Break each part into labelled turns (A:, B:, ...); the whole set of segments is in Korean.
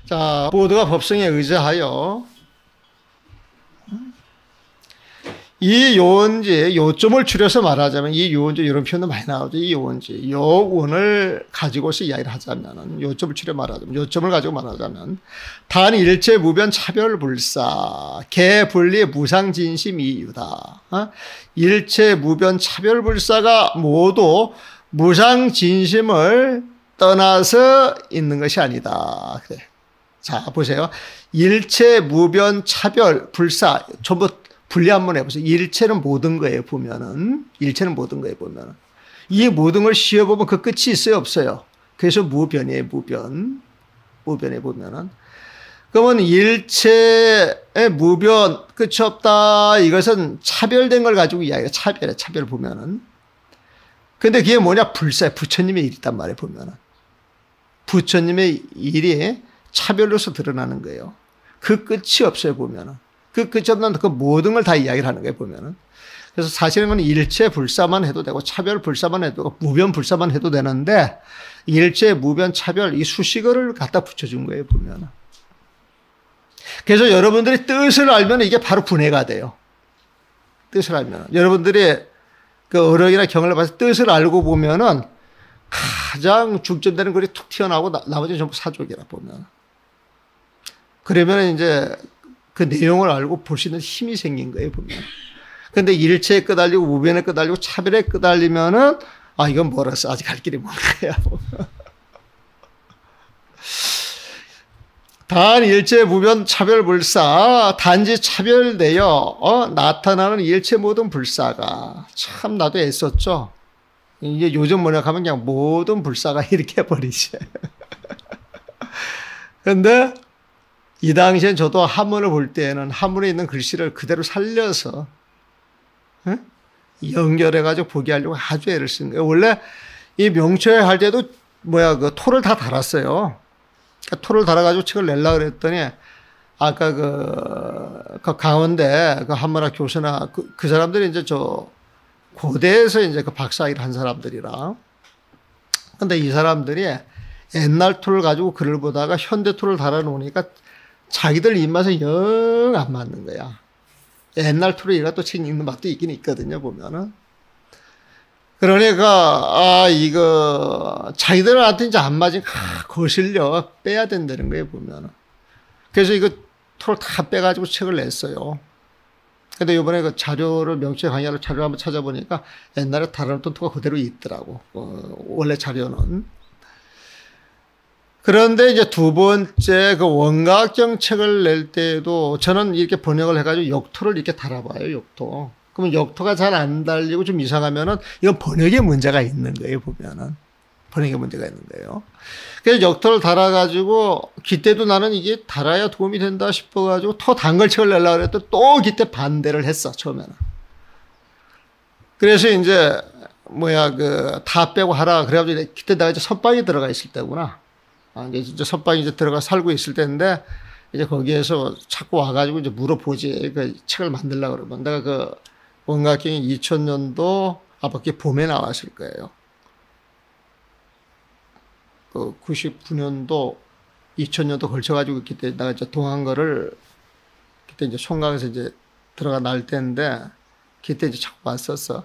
A: 자, 모두가 법성에 의지하여 이 요원지, 요점을 줄여서 말하자면 이 요원지 이런 표현도 많이 나오죠. 이 요원지, 요원을 가지고서 이야기를 하자면은 요점을 줄여 말하자면 요점을 가지고 말하자면 단 일체 무변 차별 불사 개분리 무상진심 이유다. 일체 무변 차별 불사가 모두 무상진심을 떠나서 있는 것이 아니다. 그래. 자, 보세요. 일체 무변 차별 불사 전부 분리 한번 해보세요. 일체는 모든 거에 보면은, 일체는 모든 거에 보면은. 이 모든 걸 씌워보면 그 끝이 있어요, 없어요? 그래서 무변이에요, 무변. 무변에 보면은. 그러면 일체의 무변, 끝이 없다. 이것은 차별된 걸 가지고 이야기해요. 차별에, 차별 보면은. 근데 그게 뭐냐? 불사예요. 부처님의 일이단 말이에요, 보면은. 부처님의 일이 차별로서 드러나는 거예요. 그 끝이 없어요, 보면은. 그 끝이 없는 그 모든 걸 다 이야기를 하는 거예요, 보면은. 그래서 사실은 그건 일체 불사만 해도 되고, 차별 불사만 해도 되고, 무변 불사만 해도 되는데, 일체, 무변, 차별, 이 수식어를 갖다 붙여준 거예요, 보면은. 그래서 여러분들이 뜻을 알면 이게 바로 분해가 돼요. 뜻을 알면. 여러분들이 그 어록이나 경을 봐서 뜻을 알고 보면은 가장 중점되는 글이 툭 튀어나오고 나머지는 전부 사족이라 보면. 그러면 이제 그 내용을 알고 볼 수 있는 힘이 생긴 거예요, 보면. 근데 일체에 끄달리고 무변에 끄달리고 차별에 끄달리면은 아, 이건 멀었어. 아직 갈 길이 먼 거야. 단 일체 무변 차별 불사 단지 차별되어 나타나는 일체 모든 불사가 참 나도 애썼죠. 이게 요즘 뭐냐 하면 그냥 모든 불사가 이렇게 해버리지. 근데 이 당시엔 저도 한문을 볼 때에는 한문에 있는 글씨를 그대로 살려서 연결해가지고 보게 하려고 아주 애를 쓴 거예요. 원래 이 명초에 할 때도 그 토를 다 달았어요. 그러니까 토를 달아가지고 책을 내려고 그랬더니 아까 그 가운데 그 한문학 교수나 그 사람들이 이제 저 고대에서 이제 그 박사학위를 한 사람들이라. 근데 이 사람들이 옛날 토를 가지고 글을 보다가 현대 토를 달아놓으니까 자기들 입맛에 영 안 맞는 거야. 옛날 토로 얘가 또 책 읽는 맛도 있긴 있거든요, 보면은. 그러니까, 이거, 자기들한테 이제 안 맞으니까 거슬려 빼야 된다는 거예요, 보면은. 그래서 이거 토를 다 빼가지고 책을 냈어요. 근데 이번에 그 자료를 명치에 강의하러 자료를 한번 찾아보니까 옛날에 달아놓던 토가 그대로 있더라고. 원래 자료는. 그런데 이제 두 번째 그 원각정 책을 낼 때도 저는 이렇게 번역을 해가지고 역토를 이렇게 달아봐요, 역토. 그러면 역토가 잘 안 달리고 좀 이상하면은 이건 번역에 문제가 있는 거예요, 보면은. 번역에 문제가 있는 거예요. 그래서 역토를 달아가지고 기때도 나는 이게 달아야 도움이 된다 싶어가지고 토 단글책을 내려고 그랬더니 또 기때 반대를 했어, 처음에는. 그래서 이제 다 빼고 하라. 그래가지고 기때 내가 이제 선방이 들어가 있을 때구나. 이제 선방이 이제 들어가 살고 있을 때인데, 이제 거기에서 자꾸 와가지고 이제 물어보지. 그 책을 만들려고 그러면. 내가 그 원각경이 2000년도 앞에 봄에 나왔을 거예요. 그 99년도, 2000년도 걸쳐가지고 그때 내가 이제 동한거를 그때 이제 송강에서 이제 들어가 날 때인데, 그때 이제 자꾸 왔었어.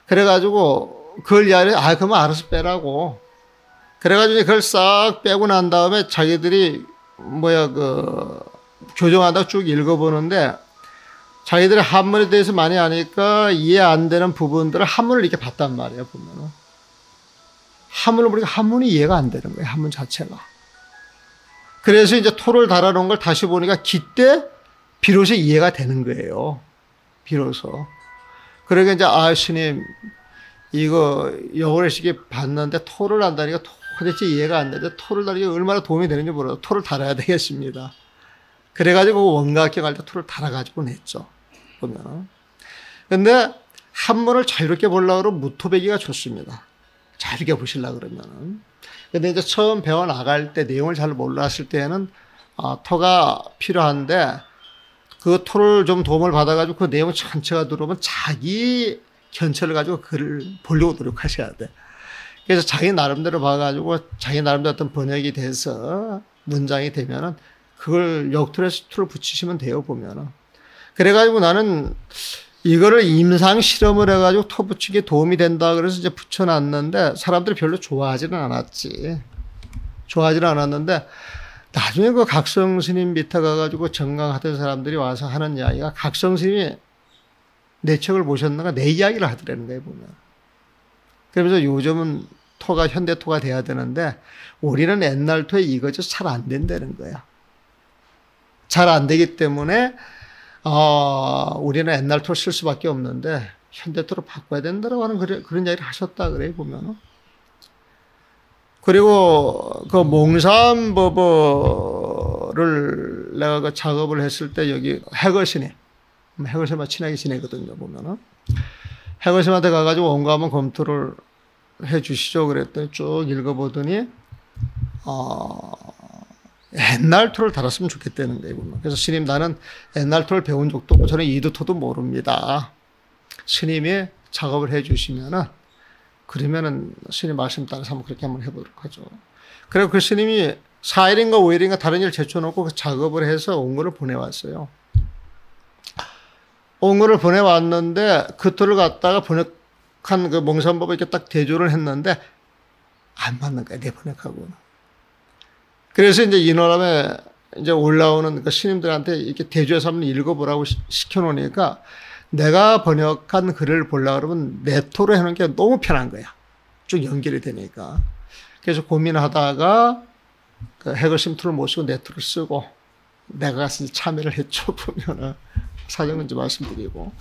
A: 그래가지고 그걸 이야기해. 그러면 알아서 빼라고. 그래가지고 그걸 싹 빼고 난 다음에 자기들이 교정하다 쭉 읽어보는데 자기들이 한문에 대해서 많이 아니까 이해 안 되는 부분들을 한문을 이렇게 봤단 말이에요, 보면은. 한문을 보니까 한문이 이해가 안 되는 거예요, 한문 자체가. 그래서 이제 토를 달아놓은 걸 다시 보니까 기때 비로소 이해가 되는 거예요. 비로소. 그러니까 이제, 스님, 이거 여월의식에 봤는데 토를 한다니까 도대체 이해가 안 되는데 토를 달기 얼마나 도움이 되는지 몰라도 토를 달아야 되겠습니다. 그래가지고 원각경 할 때 토를 달아가지고 냈죠, 보면. 근데 한문을 자유롭게 보려고 그러면 무토배기가 좋습니다. 자유롭게 보시려고 그러면은. 근데 이제 처음 배워 나갈 때 내용을 잘 몰랐을 때는 토가 필요한데 그 토를 좀 도움을 받아가지고 그 내용 전체가 들어오면 자기 견철을 가지고 글을 보려고 노력하셔야 돼. 그래서 자기 나름대로 봐가지고 자기 나름대로 어떤 번역이 돼서 문장이 되면은 그걸 역툴에서 툴을 붙이시면 돼요, 보면은. 그래가지고 나는 이거를 임상 실험을 해가지고 토 붙이기에 도움이 된다 그래서 이제 붙여놨는데 사람들이 별로 좋아하지는 않았지. 좋아하지는 않았는데 나중에 그 각성 스님 밑에 가가지고 정강하던 사람들이 와서 하는 이야기가 각성 스님이 내 책을 보셨는가 내 이야기를 하더라는 거예요, 보면. 그러면서 요즘은 토가 현대 토가 돼야 되는데 우리는 옛날 토에 이거저 잘 안 된다는 거야. 잘 안 되기 때문에 우리는 옛날 토를 쓸 수밖에 없는데 현대 토로 바꿔야 된다라고 하는 그런 이야기를 하셨다 그래요, 보면은. 그리고 그 몽산법어를 내가 그 작업을 했을 때 여기 해거스님, 해거스님과 친하게 지내거든요, 보면은. 해거스님한테 가가지고 원고 한번 검토를 해 주시죠. 그랬더니 쭉 읽어보더니, 옛날 토를 달았으면 좋겠다는 거예요, 보면. 그래서 스님, 나는 옛날 토를 배운 적도 없고 저는 이두토도 모릅니다. 스님이 작업을 해 주시면은 그러면은 스님 말씀 따라서 한번 그렇게 한번 해보도록 하죠. 그리고 그 스님이 4일인가 5일인가 다른 일 제쳐놓고 그 작업을 해서 원고를 보내왔어요. 원고를 보내왔는데 그 토를 갖다가 번역한 그 몽산법을 이렇게 딱 대조를 했는데 안 맞는 거야, 내 번역하고는. 그래서 이제 인원함에 이제 올라오는 그 스님들한테 이렇게 대조해서 한번 읽어보라고 시켜놓으니까 내가 번역한 글을 보려고 그러면 네토로 해놓은 게 너무 편한 거야. 쭉 연결이 되니까. 그래서 고민하다가 그 해거심 툴을 못 쓰고 네토를 쓰고 내가 가서 참여를 했죠, 보면은. 사정은 좀 말씀드리고.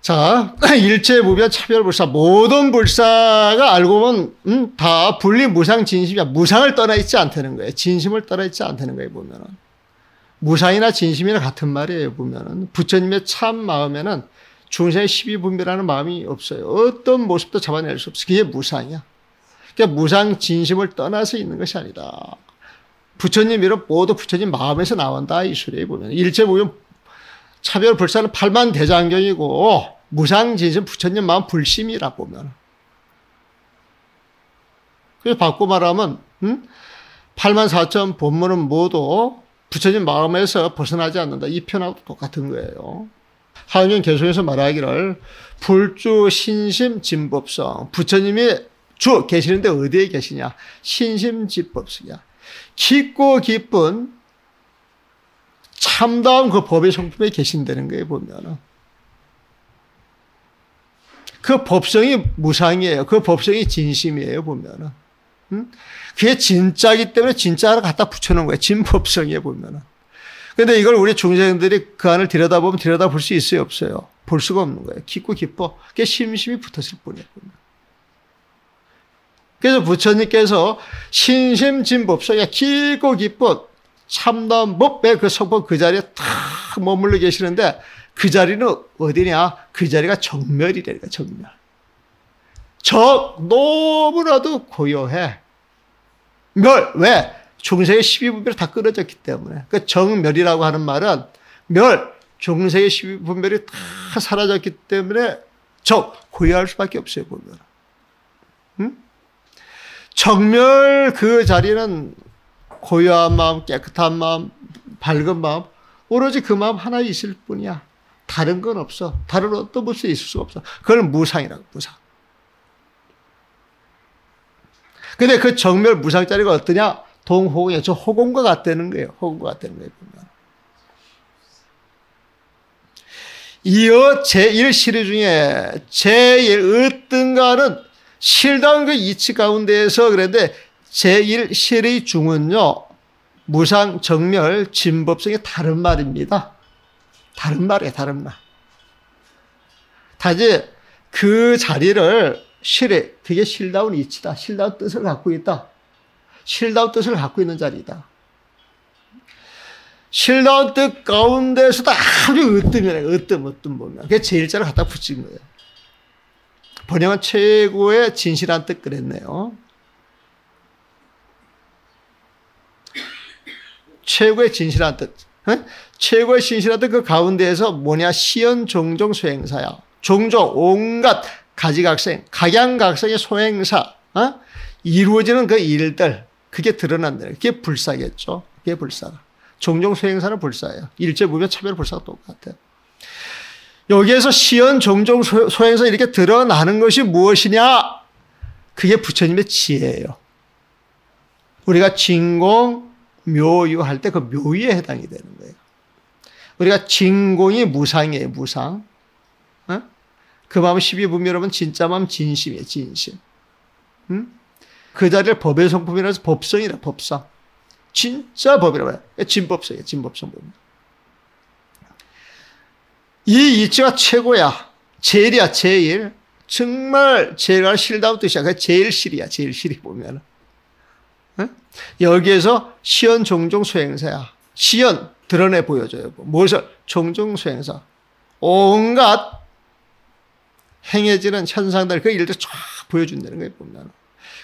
A: 자, 일체 무변 차별 불사. 모든 불사가 알고 보면, 다 분리 무상 진심이야. 무상을 떠나 있지 않다는 거예요. 진심을 떠나 있지 않다는 거예요, 보면은. 무상이나 진심이나 같은 말이에요, 보면은. 부처님의 참 마음에는 중생의 12분별하는 마음이 없어요. 어떤 모습도 잡아낼 수 없어. 그게 무상이야. 그러니까 무상 진심을 떠나서 있는 것이 아니다. 부처님 이름 모두 부처님 마음에서 나온다, 이 소리에 보면. 일체 무변 차별 불사는 팔만대장경이고 무상 진심 부처님 마음 불심이라 보면. 그래서 바꿔 말하면 84천 본문은 모두 부처님 마음에서 벗어나지 않는다. 이 편하고 똑같은 거예요. 하은경 개송에서 말하기를 불주 신심 진법성. 부처님이 주 계시는데 어디에 계시냐? 신심 진법성이야. 깊고 깊은 참다운 그 법의 성품에 계신다는 거예요, 보면은. 그 법성이 무상이에요. 그 법성이 진심이에요, 보면은. 그게 진짜이기 때문에 진짜를 갖다 붙여놓은 거예요. 진법성이에요, 보면은. 근데 이걸 우리 중생들이 그 안을 들여다보면 들여다볼 수 있어요, 없어요? 볼 수가 없는 거예요. 깊고 깊어. 그게 심심이 붙었을 뿐이에요, 보면. 그래서 부처님께서 신심진법성이 깊고 깊은 참다운 법의 그 성법 그 자리에 탁 머물러 계시는데 그 자리는 어디냐? 그 자리가 정멸이라니까, 정멸. 너무나도 고요해. 멸, 왜? 중생의 12분별이 다 끊어졌기 때문에. 그 정멸이라고 하는 말은 중생의 12분별이 다 사라졌기 때문에 고요할 수밖에 없어요, 보면. 정멸 그 자리는 고요한 마음, 깨끗한 마음, 밝은 마음, 오로지 그 마음 하나 있을 뿐이야. 다른 건 없어. 다른 어떤 모습이 있을 수가 없어. 그걸 무상이라고, 무상. 근데 그 정멸 무상 자리가 어떠냐? 동호공이야. 저 호공과 같다는 거예요. 호공과 같다는 거예요, 보면. 이어 제1시리 중에 제1 어떤가는 실다운 그 이치 가운데에서 그런데 제1시리 중은요, 무상, 정멸, 진법성이 다른 말입니다. 다른 말이에요, 다른 말. 다시 그 자리를 실에, 그게 실다운 이치다. 실다운 뜻을 갖고 있다. 실다운 뜻을 갖고 있는 자리다. 실다운 뜻 가운데서도 아주 으뜸 보면. 그게 제1자를 갖다 붙인 거예요. 번역은 최고의 진실한 뜻 그랬네요. 최고의 진실한 뜻. 최고의 진실한 뜻 그 가운데에서 뭐냐? 시연 종종 소행사야. 종종 온갖 가지각생, 각양각생의 소행사, 이루어지는 그 일들, 그게 드러난다는 그게 불사겠죠. 그게 불사다. 종종 소행사는 불사예요. 일체 무변 차별 불사가 똑같아요. 여기에서 시연 종종 소행사 이렇게 드러나는 것이 무엇이냐? 그게 부처님의 지혜예요. 우리가 진공, 묘유 할 때 그 묘유에 해당이 되는 거예요. 우리가 진공이 무상이에요. 무상. 어? 그 마음 12분명 여러분 진짜 마음 진심이에요. 진심. 응? 그 자리를 법의 성품이라서 법성이라 법성. 진짜 법이라고 해요. 진법성이에요. 진법성 법입니다. 이 이치가 최고야. 제일이야. 제일. 정말 제일가 실다운 뜻이야. 그게 제일 실이야. 제일 실이 보면은. 응? 여기에서 시연 종종 소행사야. 시연 드러내 보여줘요. 무엇을? 종종 소행사. 온갖 행해지는 현상들 그 일들 쫙 보여준다는 거예요. 보면.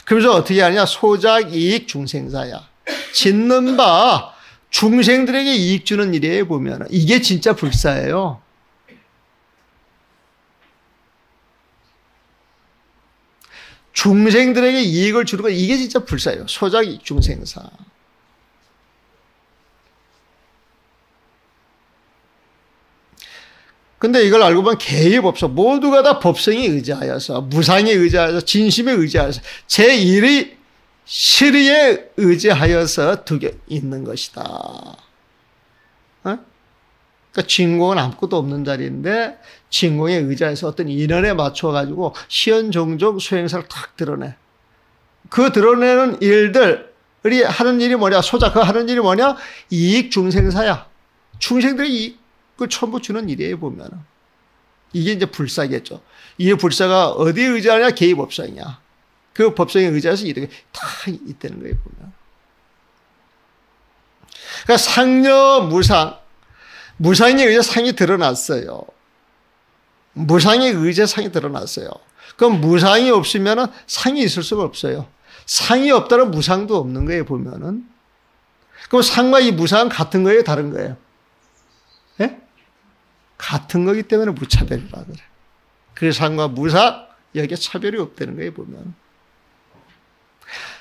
A: 그러면서 어떻게 하냐? 소작 이익 중생사야. 짓는 바 중생들에게 이익 주는 일이에요. 보면 이게 진짜 불사예요. 중생들에게 이익을 주는 거 이게 진짜 불사예요. 소작 이익 중생사. 근데 이걸 알고 보면 개의 법성, 모두가 다 법성에 의지하여서, 무상에 의지하여서, 진심에 의지하여서, 제1의 실의에 의지하여서 두게 있는 것이다. 어? 그러니까 진공은 아무것도 없는 자리인데, 진공에 의지해서 어떤 인연에 맞춰가지고, 시연종종 수행사를 탁 드러내. 그 드러내는 일들이 하는 일이 뭐냐? 소자, 그 하는 일이 뭐냐? 이익 중생사야. 중생들의 이익. 그 전부 주는 일이에요, 보면은. 이게 이제 불사겠죠. 이 불사가 어디에 의지하냐? 개의 법성이야. 그 법성에 의지해서 이렇게 다 있다는 거예요, 보면. 그러니까 상여 무상. 무상에 의해 상이 드러났어요. 무상에 의해 상이 드러났어요. 그럼 무상이 없으면 상이 있을 수가 없어요. 상이 없다면 무상도 없는 거예요, 보면은. 그럼 상과 이 무상은 같은 거예요, 다른 거예요? 예? 같은 거기 때문에 무차별이라 그래. 그 상과 무상, 여기에 차별이 없다는 거예요, 보면.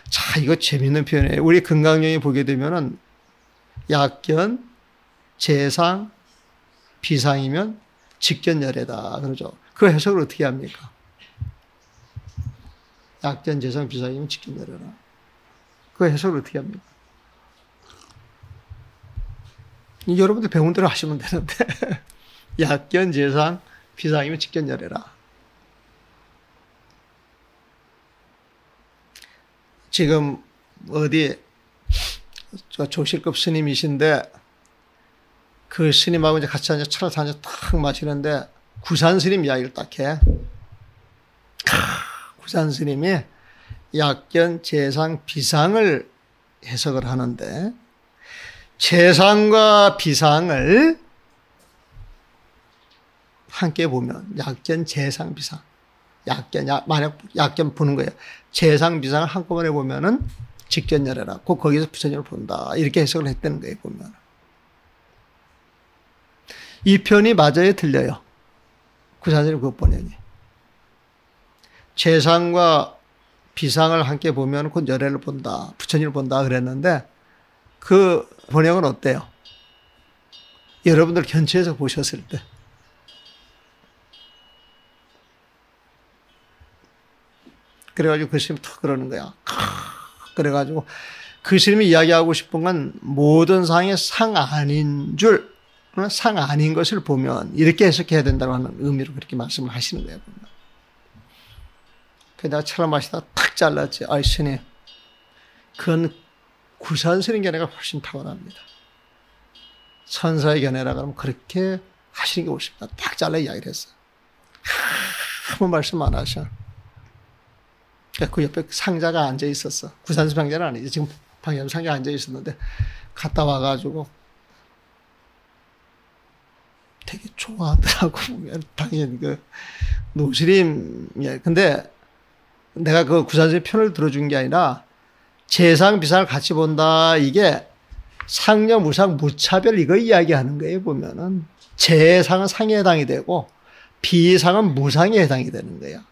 A: 자, 이거 재밌는 표현이에요. 우리 금강경에 보게 되면은, 약견, 재상, 비상이면 직견열애다. 그러죠. 그 해석을 어떻게 합니까? 약견, 재상, 비상이면 직견열애다. 그 해석을 어떻게 합니까? 여러분들 배운 대로 하시면 되는데. 약견, 재상, 비상이면 직견열애라. 지금 어디 조실급 스님이신데 그 스님하고 이제 같이 앉아 차를 한잔 탁 마시는데 구산 스님 이야기를 딱 해. 구산 스님이 약견, 재상, 비상을 해석을 하는데 재상과 비상을 함께 보면 약견, 재상, 비상. 약견, 만약 약견 보는 거예요. 재상, 비상을 한꺼번에 보면은 직견열애라. 꼭 거기서 부처님을 본다. 이렇게 해석을 했다는 거예요, 보면. 이 편이 맞아요, 틀려요? 구산스님 그 번역이. 재상과 비상을 함께 보면 곧 열애를 본다. 부처님을 본다. 그랬는데 그 번역은 어때요? 여러분들 견처에서 보셨을 때. 그래가지고 그 스님이 탁 그러는 거야. 그래가지고 그 스님이 이야기하고 싶은 건 모든 상이 상 아닌 줄, 상 아닌 것을 보면 이렇게 해석해야 된다고 하는 의미로 그렇게 말씀을 하시는 거예요. 그래서 내가 차를 마시다 탁 잘랐지. 아이 스님, 그건 구산 스님 견해가 훨씬 탁월합니다. 천사의 견해라 그러면 그렇게 하시는 게 옳습니다. 탁 잘라 이야기를 했어. 아무 말씀 안 하셔. 그 옆에 상자가 앉아 있었어. 구산수 상자는 아니지. 지금 방금 상자가 앉아 있었는데 갔다 와가지고 되게 좋아하더라고. 보면 당연히 그 노스림이야. 근데 내가 그 구산수의 편을 들어준 게 아니라 재상 비상을 같이 본다. 이게 상여 무상 무차별 이거 이야기하는 거예요. 보면은 재상은 상에 해당이 되고 비상은 무상에 해당이 되는 거야.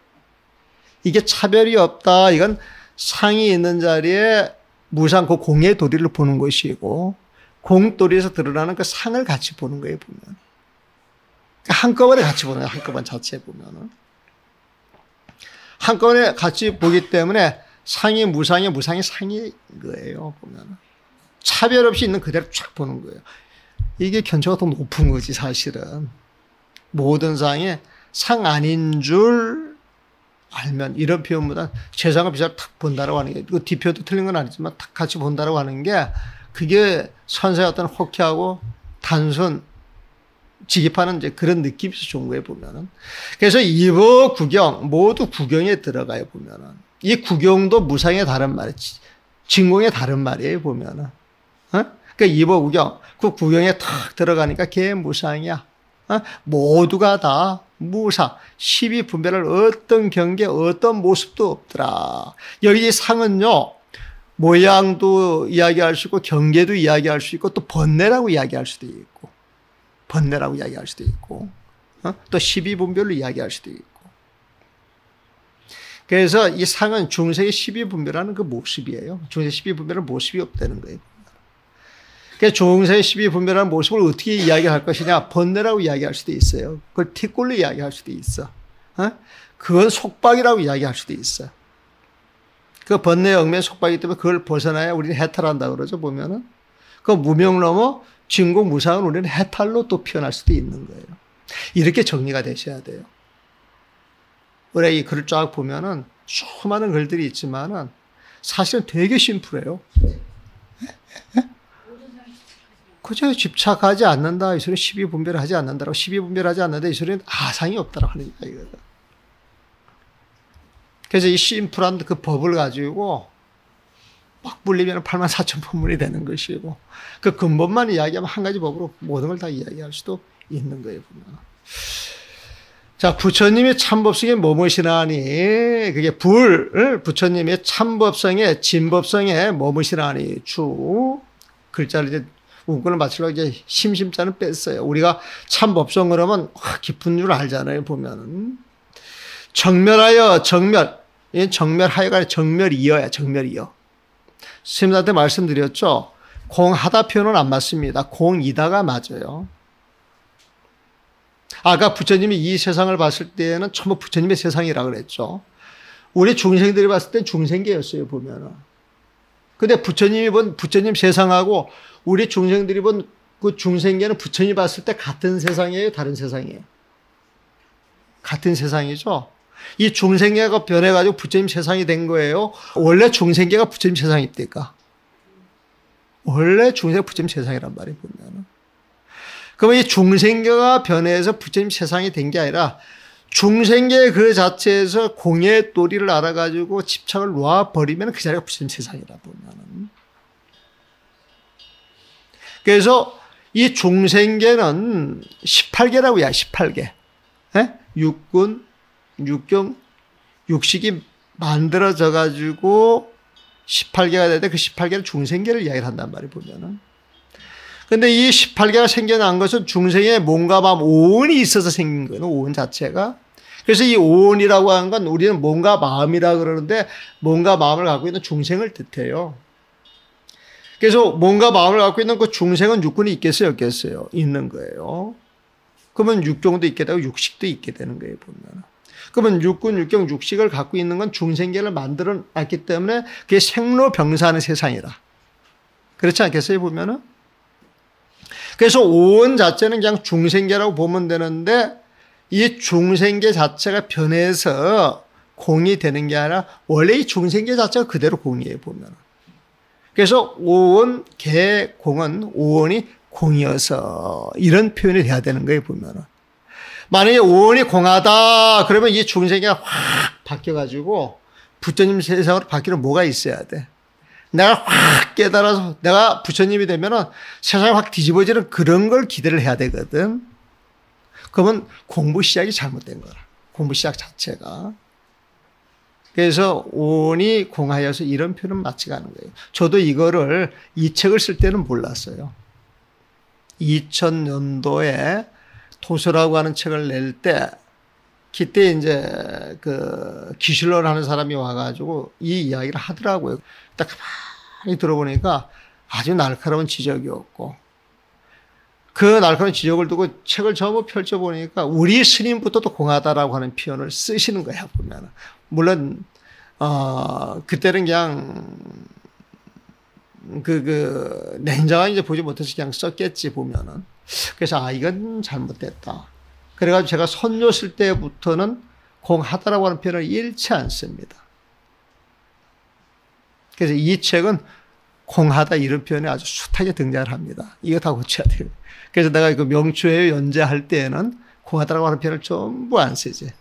A: 이게 차별이 없다. 이건 상이 있는 자리에 무상 그 공의 도리를 보는 것이고 공도리에서 드러나는 그 상을 같이 보는 거예요, 보면. 한꺼번에 같이 보는 거예요, 한꺼번에 자체에 보면은. 한꺼번에 같이 보기 때문에 상이 무상이, 무상이 상인 거예요, 보면은. 차별 없이 있는 그대로 쫙 보는 거예요. 이게 견처가 더 높은 거지, 사실은. 모든 상이 상 아닌 줄 알면, 이런 표현보다 세상을 비자로 탁 본다라고 하는 게, 이거 뒤표도 틀린 건 아니지만 탁 같이 본다라고 하는 게, 그게 선사의 어떤 호쾌하고 단순 직입하는 이제 그런 느낌이 좋은 거예요, 보면은. 그래서 이보 구경, 모두 구경에 들어가요, 보면은. 이 구경도 무상의 다른 말이에요. 진공의 다른 말이에요, 보면은. 그러니까 이보 구경, 그 구경에 탁 들어가니까 걔 무상이야. 모두가 다 무상. 12분별할 어떤 경계, 어떤 모습도 없더라. 여기 상은요, 모양도 이야기할 수 있고, 경계도 이야기할 수 있고, 또 번뇌라고 이야기할 수도 있고, 번뇌라고 이야기할 수도 있고, 또 12분별로 이야기할 수도 있고. 그래서 이 상은 중생의 12분별하는 그 모습이에요. 중생의 12분별은 모습이 없다는 거예요. 그래서 중생의 12분별하는 모습을 어떻게 이야기할 것이냐, 번뇌라고 이야기할 수도 있어요. 그걸 티꼴로 이야기할 수도 있어. 그건 속박이라고 이야기할 수도 있어요. 그 번뇌의 얽매의 속박이기 때문에 그걸 벗어나야 우리는 해탈한다고 그러죠, 보면은. 그 무명 넘어 진공 무상은 우리는 해탈로 또 표현할 수도 있는 거예요. 이렇게 정리가 되셔야 돼요. 우리가 이 글을 쫙 보면은 수많은 글들이 있지만은 사실은 되게 심플해요. 그저 집착하지 않는다. 이 소리는 12분별하지 않는다라고. 12분별하지 않는다. 이 소리는 아상이 없다라고 하는 이야기거든. 그래서 이 심플한 그 법을 가지고 막 불리면 84,000법문이 되는 것이고, 그 근본만 이야기하면 한 가지 법으로 모든 걸 다 이야기할 수도 있는 거예요, 보면. 자, 부처님의 참법성에 머무시나니, 그게 부처님의 참법성에, 진법성에 머무시나니, 글자를 이제 문구를 맞추려고 이제 심심자는 뺐어요. 우리가 참법성 그러면 깊은 줄 알잖아요, 보면은. 정멸하여, 정멸하여가 아니라 정멸이어야, 정멸이어. 스님한테 말씀드렸죠. 공하다 표현은 안 맞습니다. 공이다가 맞아요. 아까 부처님이 이 세상을 봤을 때는 전부 부처님의 세상이라고 그랬죠. 우리 중생들이 봤을 땐 중생계였어요, 보면은. 근데 부처님이 본 부처님 세상하고 우리 중생들이 본 그 중생계는 부처님이 봤을 때 같은 세상이에요, 다른 세상이에요? 같은 세상이죠. 이 중생계가 변해가지고 부처님 세상이 된 거예요. 원래 중생계가 부처님 세상입니까? 원래 중생계가 부처님 세상이란 말이에요, 보면은. 그러면 이 중생계가 변해서 부처님 세상이 된 게 아니라 중생계 그 자체에서 공의 도리를 알아가지고 집착을 놓아버리면 그 자리가 부처님 세상이라 보면은. 그래서 이 중생계는 18개라고 해요, 18개. 육군, 육경, 육식이 만들어져가지고 18개가 되는데 그 18개는 중생계를 이야기를 한단 말이에요, 보면은. 근데 이 18개가 생겨난 것은 중생의 몸과 마음, 오온이 있어서 생긴 거예요, 오온 자체가. 그래서 이 오온이라고 하는 건 우리는 몸과 마음이라 그러는데 몸과 마음을 갖고 있는 중생을 뜻해요. 그래서 몸과 마음을 갖고 있는 그 중생은 육군이 있겠어요, 없겠어요? 있는 거예요. 그러면 육경도 있게 되고 육식도 있게 되는 거예요, 보면. 그러면 육군, 육경, 육식을 갖고 있는 건 중생계를 만들어 놨기 때문에 그게 생로병사하는 세상이라. 그렇지 않겠어요, 보면은? 그래서 오온 자체는 그냥 중생계라고 보면 되는데 이 중생계 자체가 변해서 공이 되는 게 아니라 원래 이 중생계 자체가 그대로 공이에요, 보면. 그래서 오온, 개, 공은 오온이 공이어서 이런 표현이 돼야 되는 거예요, 보면은. 만약에 오온이 공하다 그러면 이 중생계가 확 바뀌어가지고 부처님 세상으로 바뀌는 뭐가 있어야 돼? 내가 확 깨달아서 내가 부처님이 되면은 세상이 확 뒤집어지는 그런 걸 기대를 해야 되거든. 그러면 공부 시작이 잘못된 거라. 공부 시작 자체가. 그래서 오온이 공하여서 이런 표현은 맞지가 않은 거예요. 저도 이거를 이 책을 쓸 때는 몰랐어요. 2000년도에 도서라고 하는 책을 낼 때 그때 이제 그 기실론 하는 사람이 와가지고 이 이야기를 하더라고요. 딱 가만히 들어보니까 아주 날카로운 지적이었고, 그 날카로운 지적을 두고 책을 전부 펼쳐보니까 우리 스님부터도 공하다라고 하는 표현을 쓰시는 거야, 보면. 물론, 그때는 그냥, 냉정하게 이제 보지 못해서 그냥 썼겠지, 보면은. 그래서, 이건 잘못됐다. 그래가지고 제가 선조 쓸 때부터는 공하다라고 하는 표현을 잃지 않습니다. 그래서 이 책은 공하다 이런 표현이 아주 숱하게 등장을 합니다. 이거 다 고쳐야 돼요. 그래서 내가 그 명추회 연재할 때에는 공하다라고 하는 표현을 전부 안 쓰지.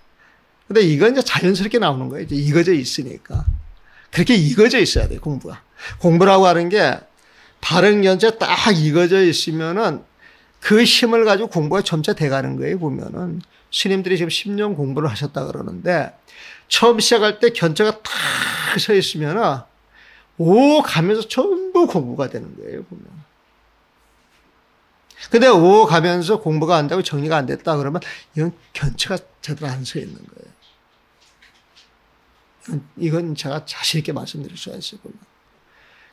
A: 근데 이건 이제 자연스럽게 나오는 거예요. 이제 익어져 있으니까. 그렇게 익어져 있어야 돼요, 공부가. 공부라고 하는 게 발음 연재 딱 익어져 있으면은 그 힘을 가지고 공부가 점차 돼가는 거예요, 보면은. 스님들이 지금 10년 공부를 하셨다 그러는데 처음 시작할 때 견자가 탁 서 있으면은 오 가면서 전부 공부가 되는 거예요, 보면. 근데 오 가면서 공부가 안 되고 정리가 안 됐다 그러면 이건 견체가 제대로 안 서 있는 거예요. 이건 제가 자신 있게 말씀드릴 수가 있어요, 보면.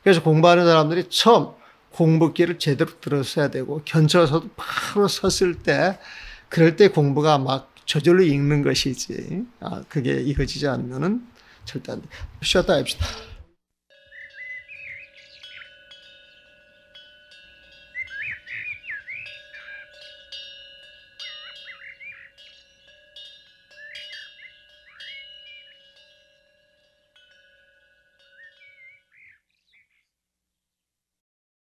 A: 그래서 공부하는 사람들이 처음 공부기를 제대로 들었어야 되고 견체가 서도 바로 섰을 때 그럴 때 공부가 막 저절로 읽는 것이지. 그게 이거지지 않으면은 절대 안 돼. 쉬었다 합시다.